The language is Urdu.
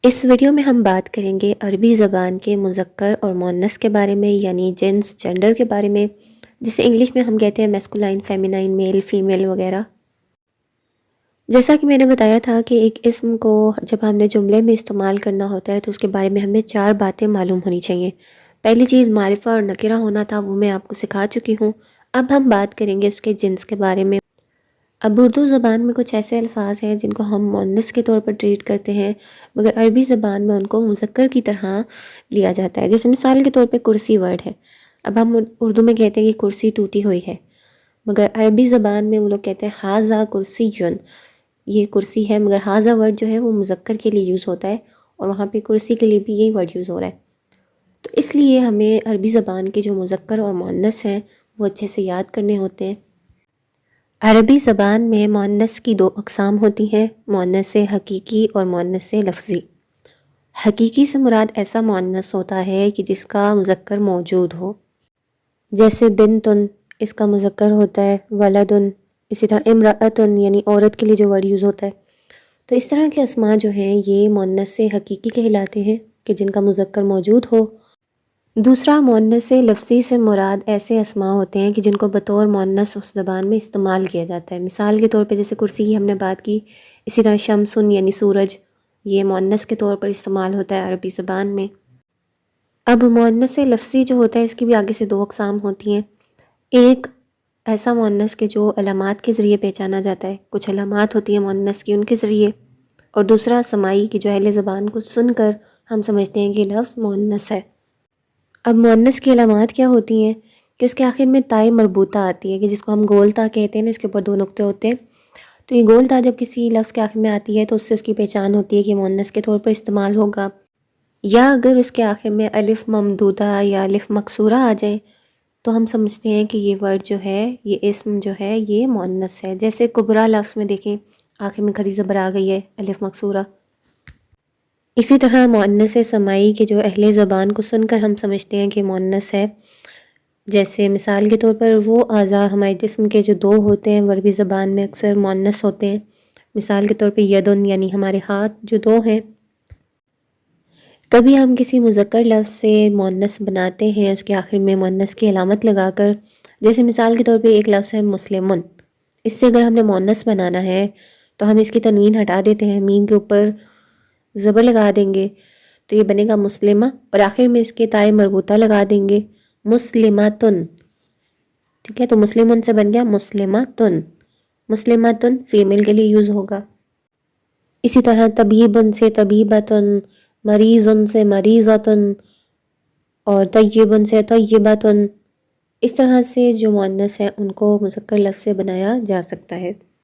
اس ویڈیو میں ہم بات کریں گے عربی زبان کے مذکر اور مؤنث کے بارے میں، یعنی جنس جنڈر کے بارے میں، جسے انگلش میں ہم کہتے ہیں میسکولائن، فیمینائن، میل، فیمیل وغیرہ۔ جیسا کہ میں نے بتایا تھا کہ ایک اسم کو جب ہم نے جملے میں استعمال کرنا ہوتا ہے تو اس کے بارے میں ہمیں 4 باتیں معلوم ہونی چاہیے۔ پہلی چیز معرفہ اور نکرہ ہونا تھا، وہ میں آپ کو سکھا چکی ہوں۔ اب ہم بات کریں گے اس کے جنس کے بارے میں۔ اب اردو زبان میں کچھ ایسے الفاظ ہیں جن کو ہم مؤنث کے طور پر ٹریٹ کرتے ہیں، مگر عربی زبان میں ان کو مذکر کی طرح لیا جاتا ہے۔ جیسے مثال کے طور پہ کرسی ورڈ ہے، اب ہم اردو میں کہتے ہیں کہ کرسی ٹوٹی ہوئی ہے، مگر عربی زبان میں وہ لوگ کہتے ہیں ھذا کرسی جن، یہ کرسی ہے، مگر ھذا ورڈ جو ہے وہ مذکر کے لیے یوز ہوتا ہے، اور وہاں پہ کرسی کے لیے بھی یہی ورڈ یوز ہو رہا ہے۔ تو اس لیے ہمیں عربی زبان کے جو مذکر اور مؤنث ہیں وہ اچھے سے یاد کرنے ہوتے ہیں۔ عربی زبان میں مؤنث کی 2 اقسام ہوتی ہیں، مؤنث حقیقی اور مؤنث لفظی۔ حقیقی سے مراد ایسا مؤنث ہوتا ہے کہ جس کا مذکر موجود ہو، جیسے بنتن، اس کا مذکر ہوتا ہے ولدن، اسی طرح امرأتن یعنی عورت کے لیے جو ورڈ یوز ہوتا ہے۔ تو اس طرح کے اسماء جو ہیں یہ مؤنث حقیقی کہلاتے ہیں کہ جن کا مذکر موجود ہو۔ دوسرا مؤنث لفظی سے مراد ایسے اسماء ہوتے ہیں کہ جن کو بطور مؤنث اس زبان میں استعمال کیا جاتا ہے۔ مثال کے طور پہ جیسے کرسی کی ہم نے بات کی، اسی طرح شمسن یعنی سورج، یہ مؤنث کے طور پر استعمال ہوتا ہے عربی زبان میں۔ اب مؤنث لفظی جو ہوتا ہے اس کی بھی آگے سے 2 اقسام ہوتی ہیں۔ ایک ایسا مؤنث کے جو علامات کے ذریعے پہچانا جاتا ہے، کچھ علامات ہوتی ہیں مؤنث کی ان کے ذریعے، اور دوسرا سماعی کی جو اہل زبان کو سن کر ہم سمجھتے ہیں کہ لفظ مؤنث ہے۔ اب مؤنث کی علامات کیا ہوتی ہیں کہ اس کے آخر میں تائے مربوطہ آتی ہے، کہ جس کو ہم گول تا کہتے ہیں نا، اس کے اوپر 2 نقطے ہوتے ہیں۔ تو یہ گول تا جب کسی لفظ کے آخر میں آتی ہے تو اس سے اس کی پہچان ہوتی ہے کہ مؤنث کے طور پر استعمال ہوگا۔ یا اگر اس کے آخر میں الف ممدودہ یا الف مکسورہ آ جائے تو ہم سمجھتے ہیں کہ یہ ورڈ جو ہے، یہ اسم جو ہے یہ مؤنث ہے۔ جیسے کبریٰ لفظ میں دیکھیں آخر میں کھڑی زبر آ گئی ہے، الف مکسورہ۔ اسی طرح مؤنث سماعی کے جو اہل زبان کو سن کر ہم سمجھتے ہیں کہ مؤنث ہے، جیسے مثال کے طور پر وہ اعضاء ہمارے جسم کے جو 2 ہوتے ہیں وہ عربی زبان میں اکثر مؤنث ہوتے ہیں۔ مثال کے طور پہ یدن یعنی ہمارے ہاتھ جو 2 ہیں۔ کبھی ہم کسی مذکر لفظ سے مؤنث بناتے ہیں اس کے آخر میں مؤنث کی علامت لگا کر، جیسے مثال کے طور پہ ایک لفظ ہے مسلمن، اس سے اگر ہم نے مؤنث بنانا ہے تو ہم اس کی تنوین ہٹا دیتے ہیں، میم کے اوپر زبر لگا دیں گے تو یہ بنے گا مسلمہ، اور آخر میں اس کے تائے مربوطہ لگا دیں گے مسلماتن، ٹھیک ہے؟ تو مسلمن سے بن گیا مسلماتن، مسلماتن فیمیل کے لیے یوز ہوگا۔ اسی طرح طبیبن سے طبیبتن، مریضن سے مریضتن، اور طیبن سے طیبتن، اس طرح سے جو مؤنث ہے ان کو مذکر لفظ سے بنایا جا سکتا ہے۔